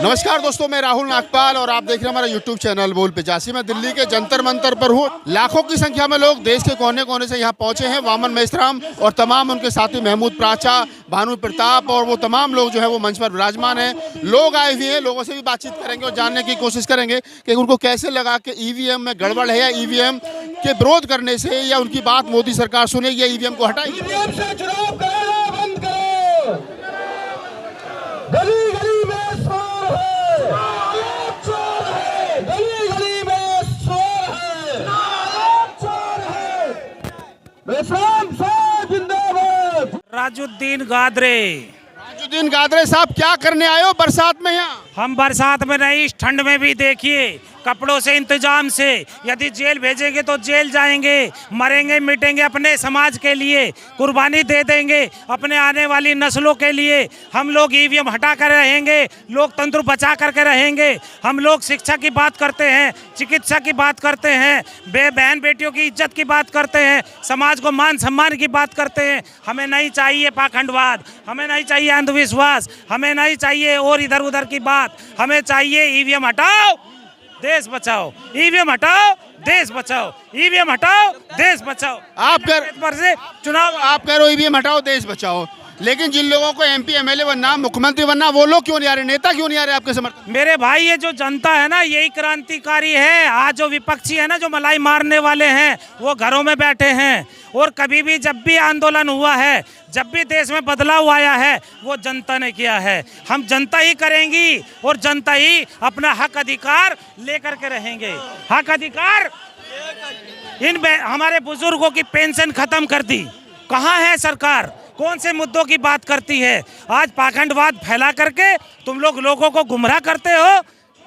नमस्कार दोस्तों, मैं राहुल नागपाल और आप देख रहे हैं हमारा यूट्यूब चैनल बोल पिचासी। मैं दिल्ली के जंतर मंतर पर हूँ। लाखों की संख्या में लोग देश के कोने कोने से यहाँ पहुंचे हैं। वामन मेश्राम और तमाम उनके साथी महमूद प्राचा, भानु प्रताप और वो तमाम लोग जो है वो मंच पर विराजमान हैं। लोग आए हुए हैं, लोगों से भी बातचीत करेंगे और जानने की कोशिश करेंगे कि उनको कैसे लगा कि ईवीएम में गड़बड़ है या ईवीएम के विरोध करने से या उनकी बात मोदी सरकार सुनेगी या ईवीएम को हटाएगी। राजुद्दीन गादरे साहब, क्या करने आए हो बरसात में यहाँ? हम बरसात में नहीं, इस ठंड में भी देखिए कपड़ों से इंतजाम से, यदि जेल भेजेंगे तो जेल जाएंगे, मरेंगे मिटेंगे अपने समाज के लिए, कुर्बानी दे देंगे अपने आने वाली नस्लों के लिए। हम लोग ईवीएम हटा कर रहेंगे, लोकतंत्र बचा करके रहेंगे। हम लोग शिक्षा की बात करते हैं, चिकित्सा की बात करते हैं, बहन बेटियों की इज्जत की बात करते हैं, समाज को मान सम्मान की बात करते हैं। हमें नहीं चाहिए पाखंडवाद, हमें नहीं चाहिए अंधविश्वास, हमें नहीं चाहिए और इधर उधर की बात। हमें चाहिए ईवीएम हटाओ देश बचाओ, ईवीएम हटाओ देश बचाओ, ईवीएम हटाओ देश बचाओ। आप कह रहे हो ईवीएम हटाओ देश बचाओ, लेकिन जिन लोगों को एमपी एमएलए बनना, मुख्यमंत्री बनना, वो लोग क्यों नहीं आ रहे? नेता क्यों नहीं आ रहे आपके समर्थन? मेरे भाई, ये जो जनता है ना, यही क्रांतिकारी है। आज जो विपक्षी है ना, जो मलाई मारने वाले हैं, वो घरों में बैठे हैं। और कभी भी जब भी आंदोलन हुआ है, जब भी देश में बदलाव आया है, वो जनता ने किया है। हम जनता ही करेंगी और जनता ही अपना हक अधिकार लेकर के रहेंगे। हक अधिकार हमारे बुजुर्गों की पेंशन खत्म कर दी, कहाँ है सरकार? कौन से मुद्दों की बात करती है? आज पाखंडवाद फैला करके तुम लोग लोगों को गुमराह करते हो।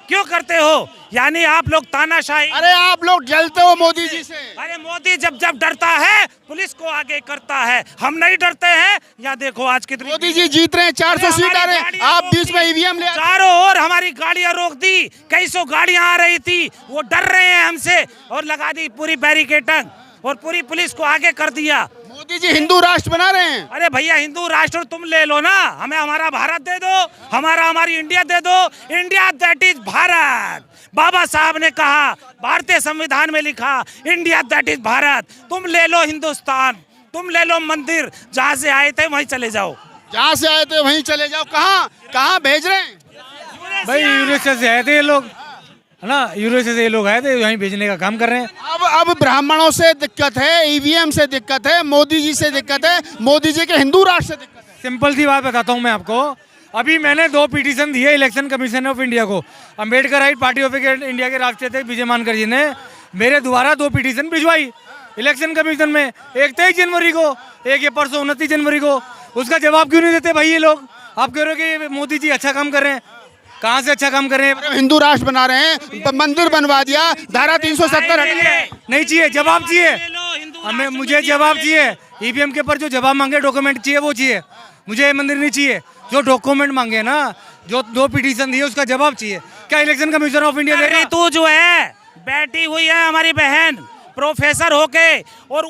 क्यों करते हो? यानी आप लोग तानाशाही। अरे आप लोग जलते हो मोदी जी से। अरे मोदी जब डरता है पुलिस को आगे करता है, हम नहीं डरते हैं। या देखो आज कितनी मोदी जी जीत रहे हैं, 400 सीट आ रहे हैं, आप बीच में ईवीएम ले। चारों ओर हमारी गाड़ियां रोक दी, कई सौ गाड़ियां आ रही थी, वो डर रहे हैं हमसे और लगा दी पूरी बैरिकेडिंग और पूरी पुलिस को आगे कर दिया। मोदी जी हिंदू राष्ट्र बना रहे हैं। अरे भैया, हिंदू राष्ट्र तुम ले लो ना, हमें हमारा भारत दे दो, हमारी इंडिया दे दो। India that is Bharat. Baba Saheb ने कहा, भारतीय संविधान में लिखा, इंडिया दैट इज भारत। तुम ले लो हिंदुस्तान, तुम ले लो मंदिर, जहाँ से आए थे वहीं चले जाओ। जहाँ से आए थे वहीं चले जाओ। कहाँ भेज रहे हैं भाई? यूरोसिया से आए थे ये लोग, है ना, यूरोसिया से ये लोग आए थे, वहीं भेजने का काम कर रहे हैं। अब ब्राह्मणों से दिक्कत है, ईवीएम से दिक्कत है, मोदी जी से दिक्कत है, मोदी जी के हिंदू राष्ट्र से दिक्कत है। सिंपल सी बात बताता हूँ मैं आपको। अभी मैंने 2 पिटीशन दिए इलेक्शन कमीशन ऑफ इंडिया को। Ambedkar right party of India के राष्ट्रीय अध्यक्ष विजय मानकर जी ने मेरे द्वारा 2 पिटीशन भिजवाई इलेक्शन कमीशन में। एक 23 जनवरी को, एक ये परसों 29 जनवरी को। उसका जवाब क्यों नहीं देते भाई ये लोग? आप कह रहे हो कि मोदी जी अच्छा काम कर रहे हैं। कहाँ से अच्छा काम कर रहे हैं? हिंदू राष्ट्र बना रहे हैं, मंदिर बनवा दिया, धारा 370 नहीं चाहिए, जवाब चाहिए हमें। मुझे जवाब चाहिए। ईवीएम के ऊपर जो जवाब मांगे, डॉक्यूमेंट चाहिए, वो चाहिए मुझे। मंदिर नहीं चाहिए। जो डॉक्यूमेंट मांगे ना, जो 2 पिटीशन दिए, उसका जवाब चाहिए। क्या इलेक्शन कमीशन ऑफ इंडिया दे? तू जो है बैठी हुई है हमारी बहन प्रोफेसर होके, और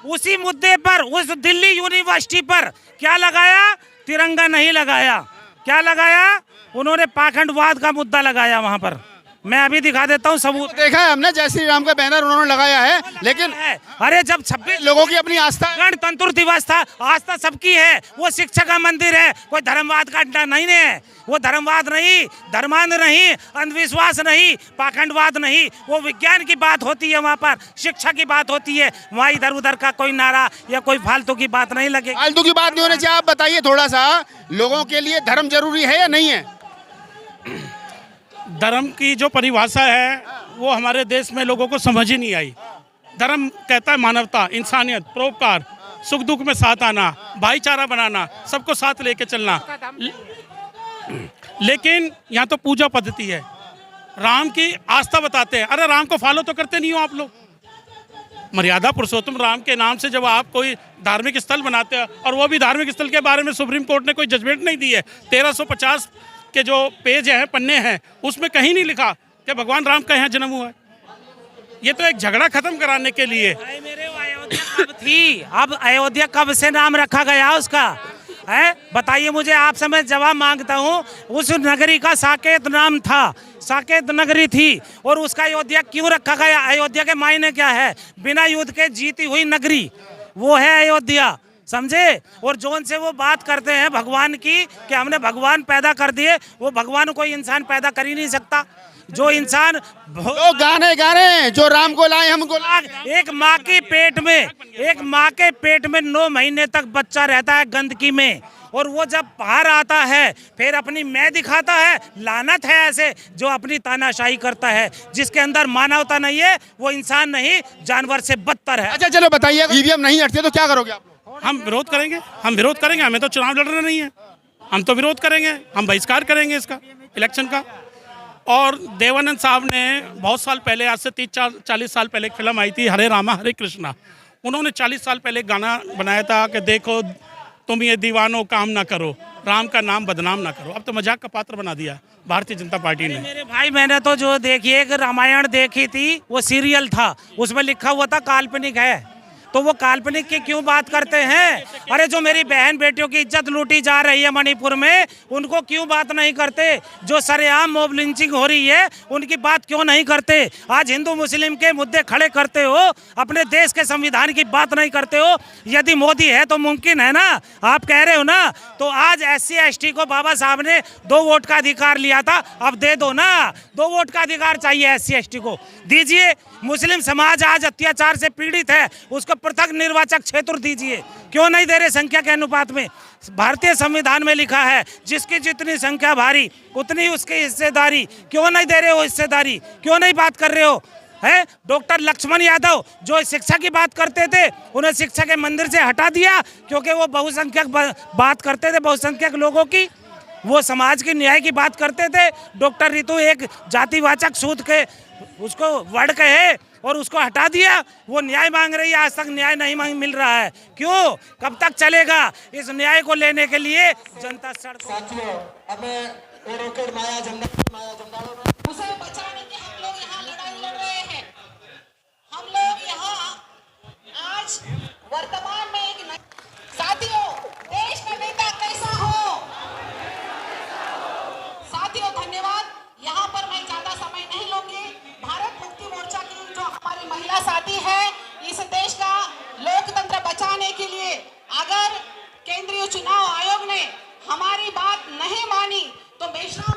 उसी मुद्दे पर, उस दिल्ली यूनिवर्सिटी पर क्या लगाया? तिरंगा नहीं लगाया। क्या लगाया? उन्होंने पाखंडवाद का मुद्दा लगाया वहां पर। मैं अभी दिखा देता हूँ सबूत। देखा है हमने, जय श्री राम का बैनर उन्होंने लगाया है, लेकिन अरे जब 26 लोगों की अपनी आस्था, गणतंत्र दिवस था, आस्था सबकी है। वो शिक्षा का मंदिर है, कोई धर्मवाद का अड्डा नहीं है। वो धर्मवाद नहीं, धर्मांध नहीं, अंधविश्वास नहीं, पाखंडवाद नहीं। वो विज्ञान की बात होती है वहाँ पर, शिक्षा की बात होती है वहाँ। इधर उधर का कोई नारा या कोई फालतू की बात नहीं लगे। फालतू की बात नहीं होनी चाहिए। आप बताइए थोड़ा सा, लोगों के लिए धर्म जरूरी है या नहीं है? धर्म की जो परिभाषा है वो हमारे देश में लोगों को समझ ही नहीं आई। धर्म कहता है मानवता, इंसानियत, परोपकार, सुख दुख में साथ आना, भाईचारा बनाना, सबको साथ लेके चलना। लेकिन यहाँ तो पूजा पद्धति है, राम की आस्था बताते हैं। अरे राम को फॉलो तो करते नहीं हो आप लोग। मर्यादा पुरुषोत्तम राम के नाम से जब आप कोई धार्मिक स्थल बनाते हैं, और वो भी धार्मिक स्थल के बारे में सुप्रीम कोर्ट ने कोई जजमेंट नहीं दी है। 1350 के जो पेज हैं, पन्ने हैं, उसमें कहीं नहीं लिखा कि भगवान राम का यहाँ जन्म हुआ है। ये तो एक झगड़ा खत्म कराने के लिए। मेरे अयोध्या कब थी? अब अयोध्या कब से नाम रखा गया उसका? है? बताइए मुझे, आपसे मैं जवाब मांगता हूँ। उस नगरी का साकेत नाम था, साकेत नगरी थी, और उसका अयोध्या क्यों रखा गया? अयोध्या के मायने क्या है? बिना युद्ध के जीती हुई नगरी, वो है अयोध्या, समझे? और जोन से वो बात करते हैं भगवान की कि हमने भगवान पैदा कर दिए, वो भगवान कोई इंसान पैदा कर ही नहीं सकता। जो इंसान लोग गाने गा रहे हैं, जो राम को लाए हमको लाए। एक माँ के पेट में 9 महीने तक बच्चा रहता है गंदगी में, और वो जब बाहर आता है फिर अपनी मैं दिखाता है। लानत है ऐसे जो अपनी तानाशाही करता है, जिसके अंदर मानवता नहीं है, वो इंसान नहीं, जानवर से बदतर है। अच्छा चलो बताइए, ईवीएम नहीं हटते तो क्या करोगे आप लोग? हम विरोध करेंगे, हमें तो चुनाव लड़ना नहीं है, हम तो विरोध करेंगे, हम बहिष्कार करेंगे इसका, इलेक्शन का। और देवानंद साहब ने बहुत साल पहले, आज से 30-40 साल पहले एक फिल्म आई थी हरे रामा हरे कृष्णा। उन्होंने 40 साल पहले गाना बनाया था कि देखो तुम ये दीवानों काम ना करो, राम का नाम बदनाम ना करो। अब तो मजाक का पात्र बना दिया भारतीय जनता पार्टी ने। मेरे भाई, मैंने तो जो देखी, एक रामायण देखी थी, वो सीरियल था, उसमें लिखा हुआ था काल्पनिक है, तो वो काल्पनिक की क्यों बात करते हैं? अरे जो मेरी बहन बेटियों की इज्जत लूटी जा रही है मणिपुर में, उनको क्यों बात नहीं करते? जो सरेआम मॉब लिंचिंग हो रही है, उनकी बात क्यों नहीं करते? आज हिंदू मुस्लिम के मुद्दे खड़े करते हो, अपने देश के संविधान की बात नहीं करते हो। यदि मोदी है तो मुमकिन है ना, आप कह रहे हो ना, तो आज SC ST को बाबा साहब ने 2 वोट का अधिकार लिया था, अब दे दो ना। 2 वोट का अधिकार चाहिए SC ST को, दीजिए। मुस्लिम समाज आज अत्याचार से पीड़ित है, उसको पृथक निर्वाचक क्षेत्र दीजिए। क्यों नहीं दे रहे? संख्या के अनुपात में भारतीय संविधान में लिखा है, जिसकी जितनी संख्या भारी उतनी उसकी हिस्सेदारी। क्यों नहीं दे रहे हो हिस्सेदारी? क्यों नहीं बात कर रहे हो? है डॉक्टर लक्ष्मण यादव जो शिक्षा की बात करते थे, उन्हें शिक्षा के मंदिर से हटा दिया क्योंकि वो बहुसंख्यक बात करते थे, बहुसंख्यक लोगों की, वो समाज की न्याय की बात करते थे। डॉक्टर रितु एक जातिवाचक सूद के उसको वर्ड कहे और उसको हटा दिया। वो न्याय मांग रही है, आज तक न्याय नहीं मिल रहा है। क्यों? कब तक चलेगा? इस न्याय को लेने के लिए जनता सड़कों उसे बचाने की हम लोग यहाँ लड़ाई लड़ रहे हैं। हम लोग यहाँ आज वर्तमान में एक साथियों, देश का नेता कैसा हो? साथियों धन्यवाद। यहाँ पर मैं ज्यादा समय नहीं लूंगी। भारत मुक्ति मोर्चा की जो हमारी महिला साथी है, इस देश का लोकतंत्र बचाने के लिए अगर केंद्रीय चुनाव आयोग ने हमारी बात नहीं मानी तो मेषराम